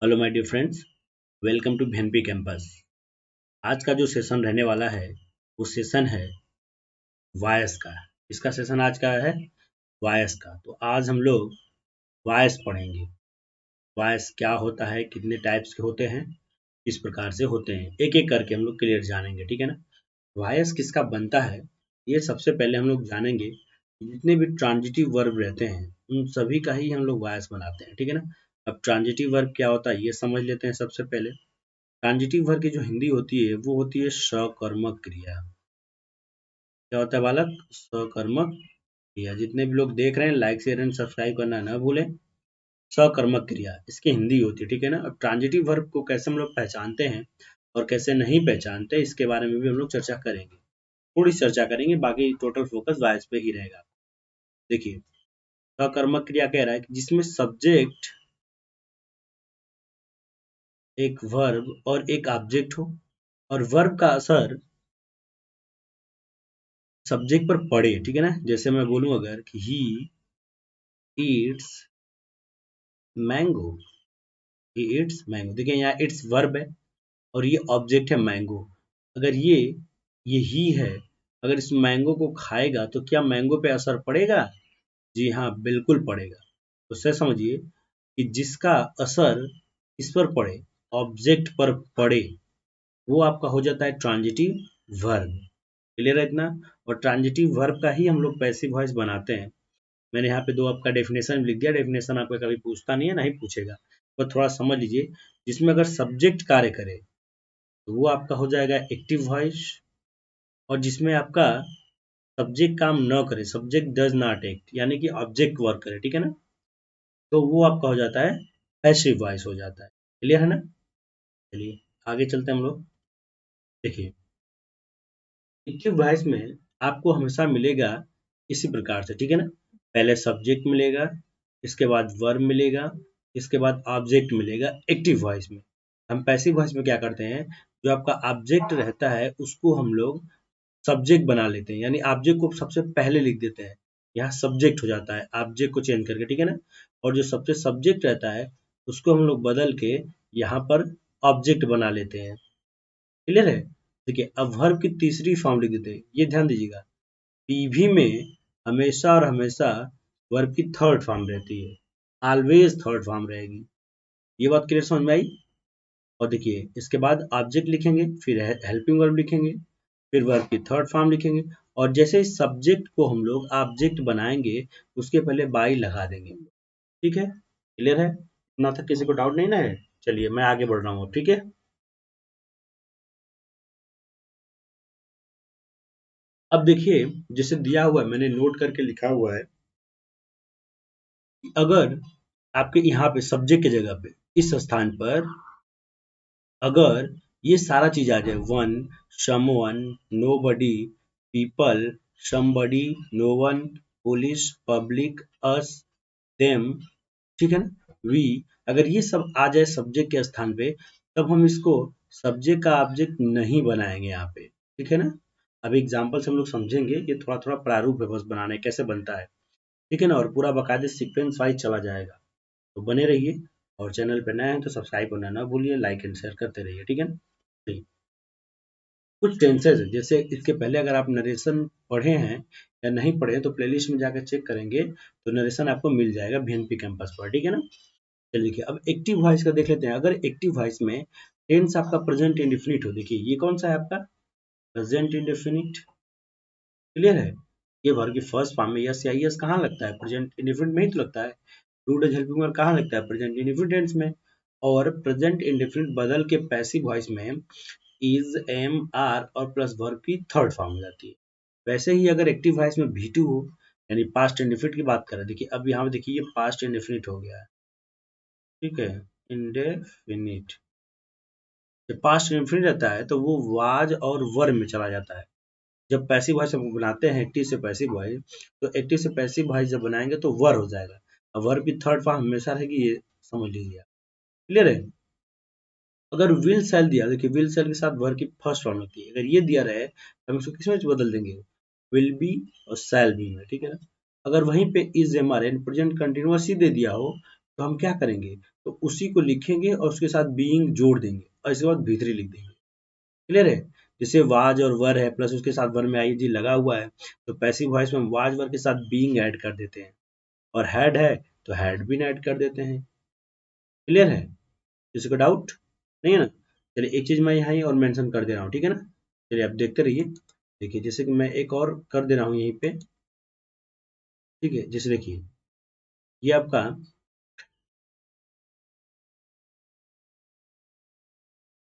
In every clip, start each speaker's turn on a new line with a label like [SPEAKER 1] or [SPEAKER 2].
[SPEAKER 1] Hello my dear friends, welcome to BNP campus. आज का जो सेशन रहने वाला है वो सेशन है वॉयस का। इसका सेशन आज का है वॉयस का। तो आज हम लोग वॉयस पढ़ेंगे। वॉयस क्या होता है, कितने टाइप्स के होते हैं, किस प्रकार से होते हैं, एक एक करके हम लोग क्लियर जानेंगे। ठीक है ना। वॉयस किसका बनता है ये सबसे पहले हम लोग जानेंगे। जितने भी ट्रांजिटिव वर्ब रहते हैं उन सभी का ही हम लोग वॉयस बनाते हैं। ठीक है ना। अब ट्रांजिटिव वर्ब क्या होता है ये समझ लेते हैं सबसे पहले। ट्रांजिटिव वर्ब की जो हिंदी होती है वो होती है सकर्मक क्रिया। क्या होता है बालक? सकर्मक क्रिया। जितने भी लोग देख रहे हैं लाइक शेयर एंड सब्सक्राइब करना ना भूलें। सकर्मक क्रिया इसकी हिंदी होती है। ठीक है ना। अब ट्रांजिटिव वर्ब को कैसे हम लोग पहचानते हैं और कैसे नहीं पहचानते इसके बारे में भी हम लोग चर्चा करेंगे। थोड़ी चर्चा करेंगे, बाकी टोटल फोकस वॉयस पे ही रहेगा। देखिए, सकर्मक क्रिया कह रहा है कि जिसमें सब्जेक्ट एक वर्ब और एक ऑब्जेक्ट हो और वर्ब का असर सब्जेक्ट पर पड़े। ठीक है ना। जैसे मैं बोलूं अगर कि he eats mango, he eats mango. देखिए यहाँ इट्स वर्ब है और ये ऑब्जेक्ट है मैंगो। अगर ये ही है, अगर इस मैंगो को खाएगा तो क्या मैंगो पे असर पड़ेगा? जी हाँ, बिल्कुल पड़ेगा। तो से समझिए कि जिसका असर इस पर पड़े, ऑब्जेक्ट पर पड़े, वो आपका हो जाता है ट्रांजिटिव वर्ब। क्लियर है इतना? और ट्रांजिटिव वर्ब का ही हम लोग पैसिव वॉइस बनाते हैं। मैंने यहाँ पे दो आपका डेफिनेशन लिख दिया। डेफिनेशन आपका कभी पूछता नहीं है, नहीं पूछेगा, पर थोड़ा समझ लीजिए। जिसमें अगर सब्जेक्ट कार्य करे तो वो आपका हो जाएगा एक्टिव वॉइस, और जिसमें आपका सब्जेक्ट काम न करे, सब्जेक्ट डज नॉट एक्ट, यानी कि ऑब्जेक्ट वर्क करे, ठीक है ना, तो वो आपका हो जाता है पैसिव वॉइस हो जाता है। क्लियर है ना। चलिए आगे चलते हैं हम लोग। देखिए, एक्टिव वॉइस में आपको हमेशा मिलेगा इसी प्रकार से। ठीक है ना। पहले सब्जेक्ट मिलेगा, इसके बाद वर्ब मिलेगा, इसके बाद ऑब्जेक्ट मिलेगा एक्टिव वॉइस में। हम पैसिव वॉइस में क्या करते हैं, जो आपका ऑब्जेक्ट रहता है उसको हम लोग सब्जेक्ट बना लेते हैं, यानी ऑब्जेक्ट को सबसे पहले लिख देते हैं। यहाँ सब्जेक्ट हो जाता है ऑब्जेक्ट को चेंज करके। ठीक है ना। और जो सबसे सब्जेक्ट रहता है उसको हम लोग बदल के यहाँ पर ऑब्जेक्ट बना लेते हैं। क्लियर है। देखिए, अब वर्ब की तीसरी फॉर्म लिख देते हैं। ये ध्यान दीजिएगा, पीवी में हमेशा और हमेशा वर्ब की थर्ड फॉर्म रहती है। ऑलवेज थर्ड फॉर्म रहेगी। ये बात क्लियर समझ में आई? और देखिए, इसके बाद ऑब्जेक्ट लिखेंगे, फिर हेल्पिंग वर्ब लिखेंगे, फिर वर्ब की थर्ड फॉर्म लिखेंगे, और जैसे इस सब्जेक्ट को हम लोग ऑब्जेक्ट बनाएंगे उसके पहले बाई लगा देंगे। ठीक है। क्लियर है? इतना तक किसी को डाउट नहीं ना है? चलिए मैं आगे बढ़ रहा हूँ। ठीक है। अब देखिए, जैसे दिया हुआ है, मैंने नोट करके लिखा हुआ है, अगर आपके यहाँ पे सब्जेक्ट की जगह पे इस स्थान पर अगर ये सारा चीज आ जाए, one, someone, nobody, people, somebody, no one, police, public, us, them, ठीक है ना, वी, अगर ये सब आ जाए सब्जेक्ट के स्थान पे, तब हम इसको सब्जेक्ट का ऑब्जेक्ट नहीं बनाएंगे यहाँ पे। ठीक है ना। अब एग्जाम्पल से हम लोग समझेंगे, ये थोड़ा थोड़ा प्रारूप है बस बनाने कैसे बनता है। ठीक है ना। और पूरा बाकायदे सीक्वेंस वाइज चला जाएगा। तो बने रहिए, और चैनल पे नए हैं तो सब्सक्राइब करना ना भूलिए, लाइक एंड शेयर करते रहिए। ठीक है ना। ठीक। कुछ टेंसेज है, जैसे इसके पहले अगर आप नरेशन पढ़े हैं या नहीं पढ़े तो प्लेलिस्ट में जाकर चेक करेंगे तो नरेशन आपको मिल जाएगा भीएनपी कैंपस पर। ठीक है ना। चलिए देखिए, अब एक्टिव वॉइस का देख लेते हैं। अगर एक्टिव वॉइस में टेंस आपका प्रेजेंट इंडेफिनिट हो, देखिए ये कौन सा है आपका प्रेजेंट इंडेफिनिट। क्लियर है। ये वर्ब की फर्स्ट फॉर्म में यस या यस कहाँ लगता है? प्रेजेंट इंडेफिनिट में ही तो लगता है। डू डज हेल्पिंग वर्ब कहाँ लगता है? प्रेजेंट इंडेफिनिट टेंस में। और प्रेजेंट इंडेफिनिट बदल के पैसिव वॉइस में इज, एम, आर और प्लस वर्ब की थर्ड फॉर्म हो जाती है। वैसे ही अगर एक्टिव वॉइस में V2 हो, यानी पास्ट इंडेफिनिट की बात करें, देखिए अब यहाँ पे देखिए ये पास्ट इंडेफिनिट हो गया है। ठीक है। इंडेफिनिट, जब पास्ट इंडेफिनिट रहता है तो वो वाज और वर में चला जाता है। जब पैसिव वॉइस हम बनाते हैं एक्टिव से पैसिव वॉइस, तो एक्टिव से पैसिव वॉइस जब बनाएंगे तो वर हो जाएगा। अब वर्ब की थर्ड फॉर्म हमेशा रहेगी, ये समझ लीजिए। क्लियर है। अगर विल सेल दिया, देखिए विल सेल के साथ वर्ब की फर्स्ट फॉर्म होती है। अगर ये दिया रहे तो हम इसको किस में बदल देंगे? विल बी और सेल बी में। ठीक है ना। अगर वहीं पे इज, एम, आर यानी प्रेजेंट कंटिन्यूअस ही दे दिया हो तो हम क्या करेंगे? तो उसी को लिखेंगे और उसके साथ बीइंग जोड़ देंगे और इसके बाद भीतरी लिख देंगे। क्लियर है? जैसे वाज और वर है प्लस उसके साथ वर में आईएनजी लगा हुआ है, तो पैसिव वॉइस में हम वाज वर के साथ बीइंग ऐड कर देते हैं, और हैड है तो हैड बीन ऐड कर देते हैं। क्लियर है? किसी को डाउट नहीं है ना? चलिए एक चीज मैं यहाँ ही और मेंशन कर दे रहा हूँ, ठीक है ना? चलिए आप देखते रहिए। देखिए जैसे कि मैं एक और कर दे रहा हूँ यहीं पे, ठीक है? जैसे देखिए ये आपका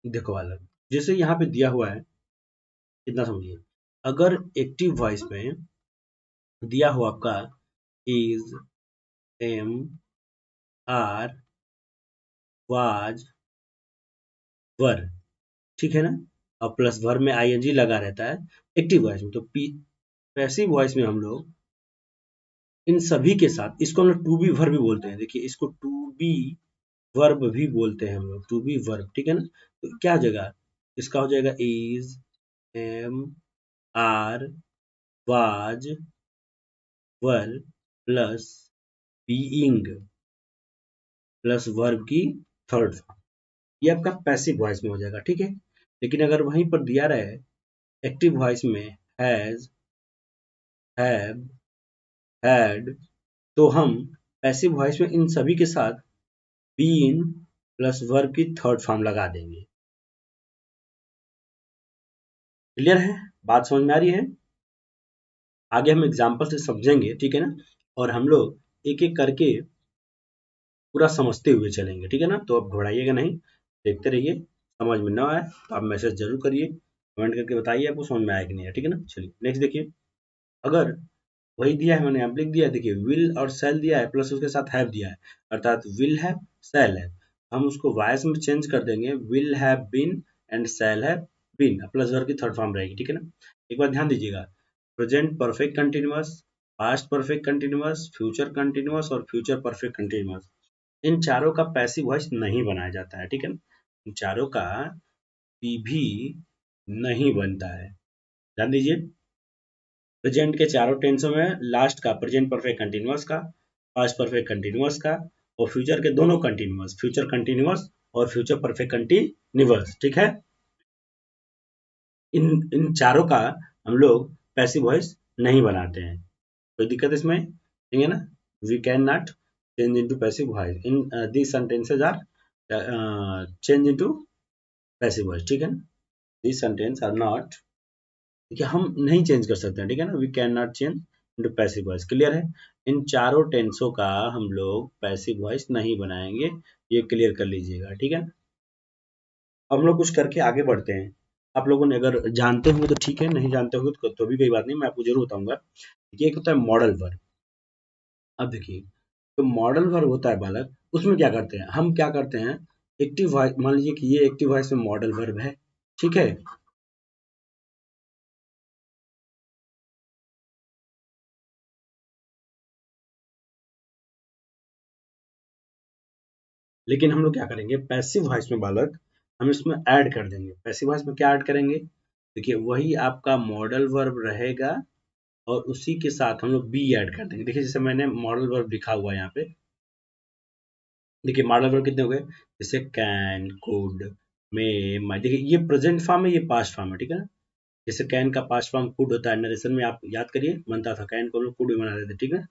[SPEAKER 1] देखो वाला, जैसे यहाँ पे दिया हुआ है, इतना समझिए। अगर एक्टिव वॉइस में दिया हुआ आपका इज, एम, आर, वाज, वर, ठीक है ना? और प्लस वर में आईएनजी लगा रहता है एक्टिव वॉइस में, तो पैसिव वॉइस में हम लोग इन सभी के साथ, इसको हम लोग टू बी वर्ब भी बोलते हैं। देखिए इसको टू बी वर्ब भी बोलते हैं हम लोग, टू बी वर्ब, ठीक है ना? तो क्या हो जाएगा, इसका हो जाएगा is, am, are, was, were plus being plus verb की थर्ड फॉर्म, ये आपका पैसिव वॉइस में हो जाएगा, ठीक है? लेकिन अगर वहीं पर दिया रहे एक्टिव वॉइस में हैज, हैव, हैड, तो हम पैसिव वॉइस में इन सभी के साथ बीन प्लस वर्ब की थर्ड फॉर्म लगा देंगे। क्लियर है? बात समझ में आ रही है? आगे हम एग्जाम्पल से समझेंगे, ठीक है ना? और हम लोग एक एक करके पूरा समझते हुए चलेंगे, ठीक है ना? तो अब घबराइएगा नहीं, देखते रहिए। समझ में ना आए तो आप मैसेज जरूर करिए, कमेंट करके बताइए आपको समझ में आया कि नहीं है, ठीक है ना? चलिए नेक्स्ट देखिए। अगर वही दिया है, मैंने यहाँ लिख दिया है, देखिए विल और सेल दिया है प्लस उसके साथ हैव दिया है, अर्थात विल है, सेल है, हम उसको वायस में चेंज कर देंगे, will have been and shall have been, plus verb की थर्ड फॉर्म रहेगी, ठीक है ना? एक बार ध्यान दीजिएगा, present perfect continuous, past perfect continuous, future continuous और फ्यूचर परफेक्ट कंटिन्यूअस, इन चारों का पैसिव वॉइस नहीं बनाया जाता है, ठीक है ना? इन चारों का भी नहीं बनता है। ध्यान दीजिए, प्रेजेंट के चारों टेंसों में लास्ट का प्रेजेंट परफेक्ट कंटिन्यूअस का, पास्ट परफेक्ट कंटिन्यूअस का, और फ्यूचर के दोनों कंटिन्यूअस, फ्यूचर कंटिन्यूअस और फ्यूचर परफेक्ट कंटिन्यूअस, ठीक है? इन इन चारों का हम लोग पैसिव वॉइस नहीं बनाते हैं। कोई दिक्कत इसमें नहीं है ना? We can not change into passive voice in these sentences are change into passive voice, ठीक है ना? दीज सेंटेंस आर नॉट, ठीक है, हम नहीं चेंज कर सकते हैं, ठीक है ना? We can not change into passive voice. Clear है? इन चारों टेंसों का हम लोग पैसिव वॉइस नहीं बनाएंगे, ये क्लियर कर लीजिएगा, ठीक है? हम लोग कुछ करके आगे बढ़ते हैं। आप लोगों ने अगर जानते होंगे तो ठीक है, नहीं जानते होंगे तो भी कोई बात नहीं, मैं आपको जरूर बताऊंगा। ये एक होता है मॉडल वर्ब। अब देखिए, तो मॉडल वर्ब होता है बालक, उसमें क्या करते हैं, हम क्या करते हैं, एक्टिव वॉइस, मान लीजिए कि ये एक्टिव वॉइस में मॉडल वर्ब है, ठीक है? लेकिन हम लोग क्या करेंगे, पैसिव वॉइस में बालक हम इसमें ऐड कर देंगे। पैसिव वॉइस में क्या ऐड करेंगे, देखिए वही आपका मॉडल वर्ब रहेगा और उसी के साथ हम लोग बी ऐड कर देंगे। देखिए जैसे मैंने मॉडल वर्ब लिखा हुआ है यहाँ पे, देखिए मॉडल वर्ब कितने हो गए, जैसे कैन, कुड, मे, माई, देखिए ये प्रेजेंट फॉर्म है, ये पास्ट फॉर्म है, ठीक है ना? जैसे कैन का पास्ट फॉर्म कुड होता है, नरेशन में आप याद करिए बनता था, कैन को हम लोग कुड में बना देते, ठीक है?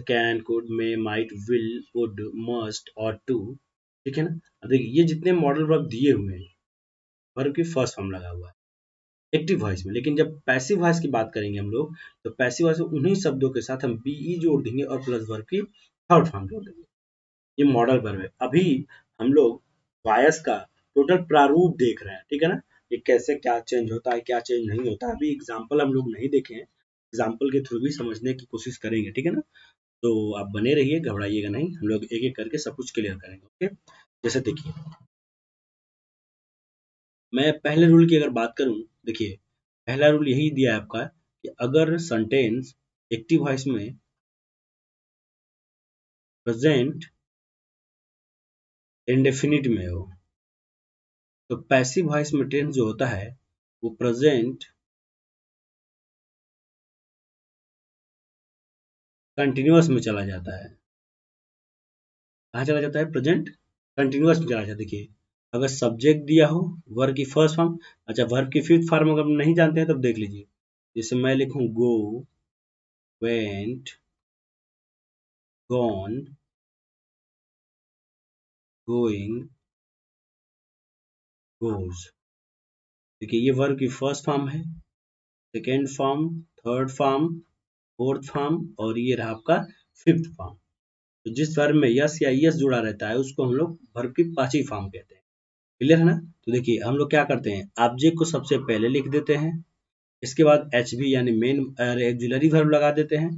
[SPEAKER 1] Can, could, may, might, will, would, must और टू, ठीक है ना? अब देखिए ये जितने मॉडल वर्ब दिए हुए हैं, वर्ब की फर्स्ट फॉर्म लगा हुआ है एक्टिव वॉइस में। लेकिन जब पैसिव वॉइस की बात करेंगे हम लोग, तो पैसिव वॉइस में उन्हीं शब्दों के साथ हम बीई जोड़ देंगे और प्लस वर्ब की थर्ड फॉर्म जोड़ देंगे। ये मॉडल वर्ब है। अभी हम लोग वॉइस का टोटल प्रारूप देख रहे हैं, ठीक है ना? ये कैसे क्या चेंज होता है, क्या चेंज नहीं होता, अभी एग्जाम्पल हम लोग नहीं देखे हैं, एग्जाम्पल के थ्रू भी समझने की कोशिश करेंगे, ठीक है ना? तो आप बने रहिए, घबराइएगा नहीं, हम लोग एक एक करके सब कुछ क्लियर करेंगे, ओके? जैसे देखिए, मैं पहले रूल की अगर बात करूं, देखिए पहला रूल यही दिया है आपका कि अगर सेंटेंस एक्टिव वॉइस में प्रेजेंट इंडेफिनिट में हो, तो पैसिव वॉइस में टेंस जो होता है वो प्रेजेंट कंटिन्यूअस में चला जाता है। कहाँ चला जाता है, प्रेजेंट कंटिन्यूअस में चला जाए। देखिए अगर सब्जेक्ट दिया हो, वर्ब की फर्स्ट फॉर्म, अच्छा वर्ब की फिफ्थ फॉर्म अगर नहीं जानते हैं तब देख लीजिए। जैसे मैं लिखूं गो, वेंट, गॉन, गोइंग, गोज। देखिए ये वर्ब की फर्स्ट फॉर्म है, second form, third form, fourth form और ये रहा आपका फिफ्थ फॉर्म। तो जिस वर्ब में यस या यस जुड़ा रहता है उसको हम लोग वर्ब की पांचवी फॉर्म कहते हैं। क्लियर है ना? तो देखिए हम लोग क्या करते हैं, ऑब्जेक्ट को सबसे पहले लिख देते हैं, इसके बाद एच बी यानी मेन ऑक्सिलरी वर्ब लगा देते हैं,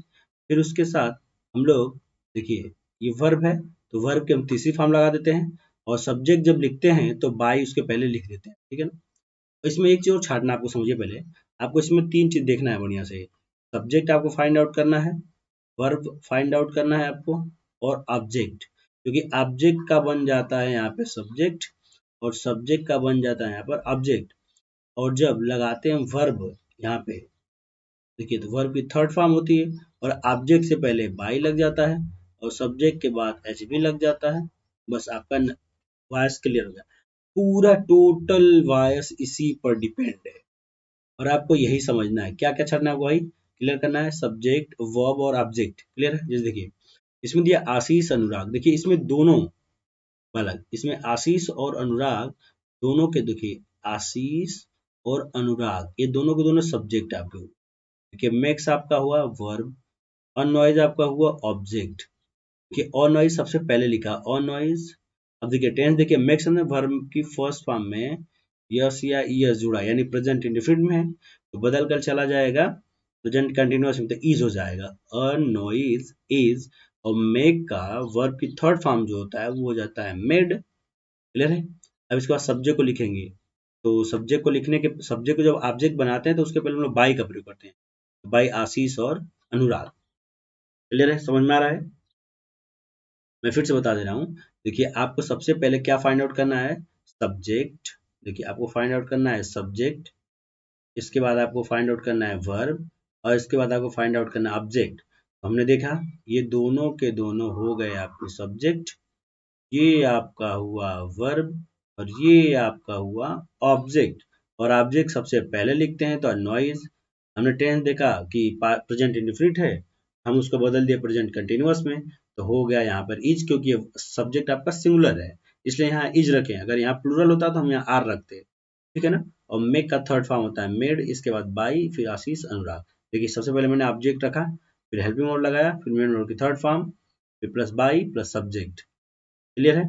[SPEAKER 1] फिर उसके साथ हम लोग देखिए ये वर्ब है तो वर्ब के हम तीसरी फॉर्म लगा देते हैं, और सब्जेक्ट जब लिखते हैं तो बाई उसके पहले लिख देते हैं। ठीक है ना? इसमें एक चीज और छाटना आपको, समझिए पहले आपको इसमें तीन चीज देखना है बढ़िया से। सब्जेक्ट आपको फाइंड आउट करना है, वर्ब फाइंड आउट करना है आपको, और ऑब्जेक्ट, क्योंकि ऑब्जेक्ट का बन जाता है यहाँ पे सब्जेक्ट और सब्जेक्ट का बन जाता है यहाँ पर ऑब्जेक्ट। और जब लगाते हैं वर्ब यहाँ पे, देखिए तो वर्ब की थर्ड फॉर्म होती है और ऑब्जेक्ट से पहले बाई लग जाता है और सब्जेक्ट के बाद एच भी लग जाता है। बस आपका वॉइस क्लियर हो गया। पूरा टोटल वॉइस इसी पर डिपेंड है और आपको यही समझना है। क्या क्या छड़ना है वही क्लियर करना है, सब्जेक्ट वर्ब और ऑब्जेक्ट। क्लियर है? जैसे देखिए इसमें दिया आशीष अनुराग, देखिए इसमें दोनों वाला, इसमें आशीष और अनुराग दोनों के, देखिए आशीष और अनुराग ये दोनों के दोनों सब्जेक्ट आपके। देखिए मैक्स आपका हुआ वर्ब, अननॉइज आपका हुआ ऑब्जेक्ट। देखिए ऑन नॉइज सबसे पहले लिखा ऑन नॉइज। अब देखिए टेंस, देखिए मैक्स ने वर्ब की फर्स्ट फॉर्म में यस या ईएस जुड़ा यानी प्रेजेंट इंडेफिनिट में है तो बदल कर चला जाएगा प्रेजेंट कंटिन्यूअस में, तो इज हो जाएगा। अर्न नॉइज इज, और मेक का वर्ब की थर्ड फॉर्म जो होता है वो हो जाता है मेड। क्लियर है? अब इसके बाद सब्जेक्ट को लिखेंगे, तो सब्जेक्ट को लिखने के, सब्जेक्ट को जब ऑब्जेक्ट बनाते हैं तो उसके पहले हम लोग बाई का प्रयोग करते हैं, बाई आशीष और अनुराग। क्लियर है? समझ में आ रहा है? मैं फिर से बता दे रहा हूँ। देखिए आपको सबसे पहले क्या फाइंड आउट करना है, सब्जेक्ट। देखिए आपको फाइंड आउट करना है सब्जेक्ट, इसके बाद आपको फाइंड आउट करना है वर्ब और इसके बाद आपको फाइंड आउट करना है ऑब्जेक्ट। तो हमने देखा ये दोनों के दोनों हो गए आपके सब्जेक्ट, ये आपका हुआ वर्ब और ये आपका हुआ ऑब्जेक्ट। और ऑब्जेक्ट सबसे पहले लिखते हैं तो नॉइज। हमने टेंस देखा कि प्रेजेंट इंडेफिनिट है, हम उसको बदल दिए प्रेजेंट कंटिन्यूअस में, तो हो गया यहाँ पर इज, क्योंकि सब्जेक्ट आपका सिंगुलर है इसलिए यहाँ इज रखे हैं। अगर यहाँ प्लूरल होता तो हम यहाँ आर रखते। ठीक है ना? और मेक का थर्ड फॉर्म होता है मेड, इसके बाद बाई, फिर आशीष अनुराग। देखिए सबसे पहले मैंने ऑब्जेक्ट रखा, फिर हेल्पिंग वर्ड लगाया, फिर मेन वर्ड की थर्ड फॉर्म, फिर plus by plus subject. Clear है?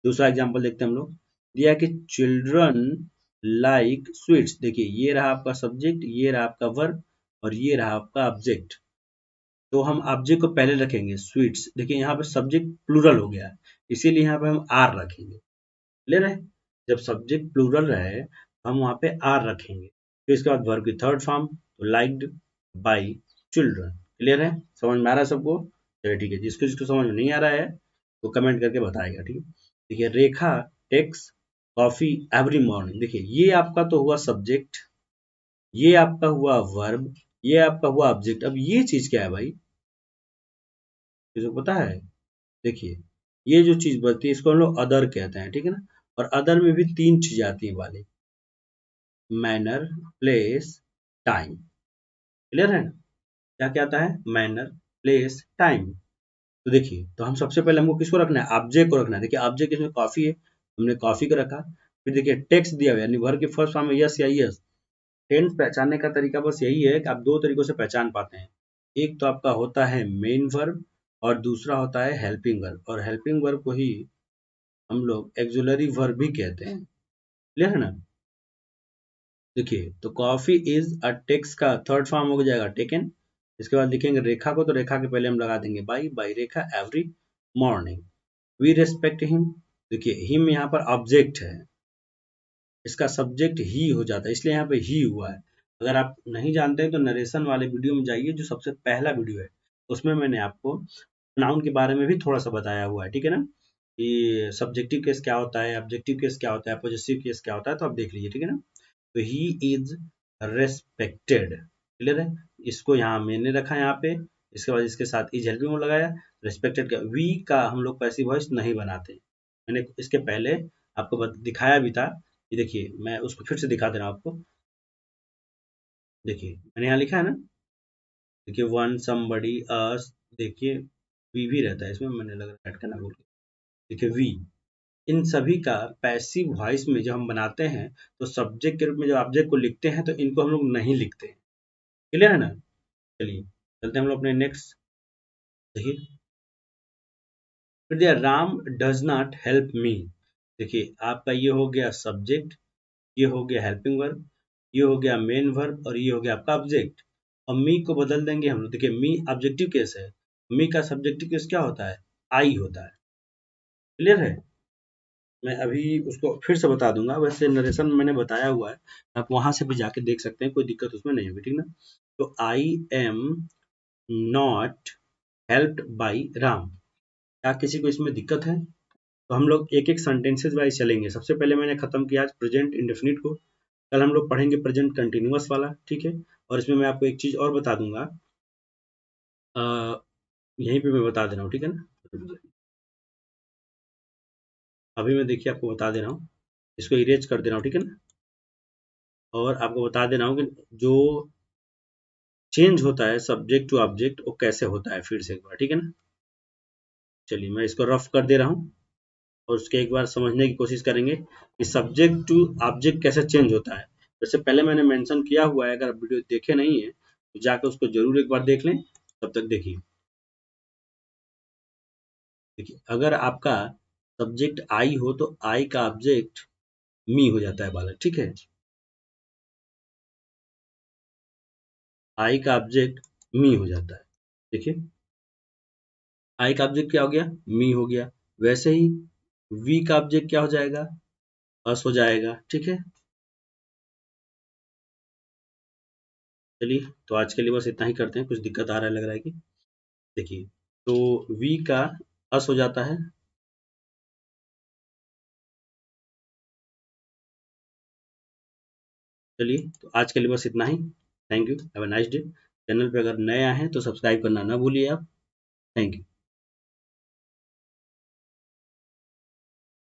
[SPEAKER 1] दूसरा एग्जांपल देखते हैं हम लोग। दिया है कि चिल्ड्रन लाइक स्वीट्स। देखिए ये रहा आपका सब्जेक्ट, ये रहा आपका वर्ब और ये रहा आपका ऑब्जेक्ट। तो हम ऑब्जेक्ट को पहले रखेंगे स्वीट्स। देखिए यहाँ पे सब्जेक्ट प्लूरल हो गया है इसीलिए यहाँ पे हम आर रखेंगे। क्लियर है? जब सब्जेक्ट प्लूरल रहे हम वहाँ पे आर रखेंगे। फिर इसके बाद वर्ब की थर्ड फॉर्म, तो लाइक्ड बाई चिल्ड्रन। क्लियर है? समझ में आ रहा है सबको? चलिए ठीक है, जिसको जिसको समझ में नहीं आ रहा है वो कमेंट करके बताएगा। ठीक है? देखिए रेखा टेक्स कॉफी एवरी मॉर्निंग। देखिए ये आपका तो हुआ सब्जेक्ट, ये आपका हुआ वर्ब, ये आपका हुआ ऑब्जेक्ट। अब ये चीज क्या है भाई, किसी को पता है? देखिए ये जो चीज बनती है इसको हम लोग अदर कहते हैं। ठीक है ना? और अदर में भी तीन चीज आती है वाले, मैनर, प्लेस, टाइम। क्लियर है ना? क्या क्या आता है, मैनर, प्लेस, टाइम। तो देखिए तो हम सबसे पहले हमको किसको रखना है, ऑब्जेक्ट को रखना है। देखिए ऑब्जेक्ट इसमें कॉफी है, हमने कॉफी को रखा। फिर देखिए टेक्स्ट दिया हुआ यानी वर्ब के फर्स्ट फॉर्म में यस या यस। टेंस पहचानने का तरीका बस यही है कि आप दो तरीकों से पहचान पाते हैं। एक तो आपका होता है मेन वर्ब और दूसरा होता है हेल्पिंग वर्ब, और हेल्पिंग वर्ब को ही हम लोग एक्सुलरी वर्ब भी कहते हैं। क्लियर है ना? देखिए तो कॉफी इज अ टेक्स का थर्ड फॉर्म हो जाएगा टेकन। इसके बाद लिखेंगे रेखा को, तो रेखा के पहले हम लगा देंगे by, by Rekha every morning. We respect him. देखिए हिम यहाँ पर ऑब्जेक्ट है, इसका सब्जेक्ट ही हो जाता है इसलिए यहाँ पे ही हुआ है। अगर आप नहीं जानते हैं तो नरेशन वाले वीडियो में जाइए, जो सबसे पहला वीडियो है उसमें मैंने आपको नाउन के बारे में भी थोड़ा सा बताया हुआ है। ठीक है ना? कि सब्जेक्टिव केस क्या होता है, ऑब्जेक्टिव केस क्या होता है, पॉजिटिव केस क्या होता है, तो आप देख लीजिए। ठीक है ना? तो ही इज रेस्पेक्टेड। क्लियर है? इसको यहाँ मैंने रखा यहाँ पे, इसके बाद इसके साथ इज हेल्पिंग वर्ब लगाया। रेस्पेक्टेड का वी का हम लोग पैसिव वॉइस नहीं बनाते, मैंने इसके पहले आपको दिखाया भी था। ये देखिए, मैं उसको फिर से दिखा दे रहा हूँ आपको। देखिए मैंने यहाँ लिखा है ना, देखिए वन समबडी अस, देखिए वी भी रहता है इसमें, मैंने लगा ऐड करना भूल गया। देखिए वी, इन सभी का पैसिव वॉइस में जब हम बनाते हैं तो सब्जेक्ट के रूप में जब ऑब्जेक्ट को लिखते हैं तो इनको हम लोग नहीं लिखते हैं। क्लियर है ना? चलिए चलते हैं हम लोग अपने नेक्स्ट। देखिए फिर दिया Ram does not help me. देखिए आपका ये हो गया सब्जेक्ट, ये हो गया हेल्पिंग वर्ब, ये हो गया मेन वर्ब और ये हो गया आपका ऑब्जेक्ट। और मी को बदल देंगे हम लोग। देखिए मी ऑब्जेक्टिव केस है, मी का सब्जेक्टिव केस क्या होता है? आई होता है। क्लियर है? मैं अभी उसको फिर से बता दूंगा, वैसे नरेशन मैंने बताया हुआ है, आप वहां से भी जाके देख सकते हैं, कोई दिक्कत उसमें नहीं होगी, ठीक ना? तो I am not helped by Ram. क्या किसी को इसमें दिक्कत है? तो हम लोग एक एक सेंटेंसेस वाइज चलेंगे। सबसे पहले मैंने खत्म किया आज प्रेजेंट इंडेफिनिट को, कल हम लोग पढ़ेंगे प्रेजेंट कंटिन्यूअस वाला, ठीक है? और इसमें मैं आपको एक चीज और बता दूंगा, अ, यहीं पे मैं बता दे रहा हूँ, ठीक है ना? अभी मैं देखिए आपको बता दे रहा हूँ, इसको इरेज कर दे रहा हूँ, ठीक है ना? और आपको बता दे रहा हूँ कि जो चेंज होता है सब्जेक्ट टू ऑब्जेक्ट वो कैसे होता है, फिर से एक बार, ठीक है ना? चलिए मैं इसको रफ कर दे रहा हूँ और उसके एक बार समझने की कोशिश करेंगे कि सब्जेक्ट टू ऑब्जेक्ट कैसे चेंज होता है। वैसे पहले मैंने मेंशन किया हुआ है, अगर आप वीडियो देखे नहीं है तो जाकर उसको जरूर एक बार देख लें। तब तक देखिए, देखिए अगर आपका सब्जेक्ट आई हो तो आई का ऑब्जेक्ट मी हो जाता है बालक, ठीक है? आई का ऑब्जेक्ट मी हो जाता है। देखिए आई का ऑब्जेक्ट क्या हो गया? मी हो गया। वैसे ही वी का ऑब्जेक्ट क्या हो जाएगा? अस हो जाएगा, ठीक है? चलिए तो आज के लिए बस इतना ही करते हैं, कुछ दिक्कत आ रहा है लग रहा है कि, देखिए तो वी का अस हो जाता है। चलिए तो आज के लिए बस इतना ही। Thank you, have a nice day. Channel पे अगर नए आए हैं तो सब्सक्राइब करना ना भूलिए आप। Thank you.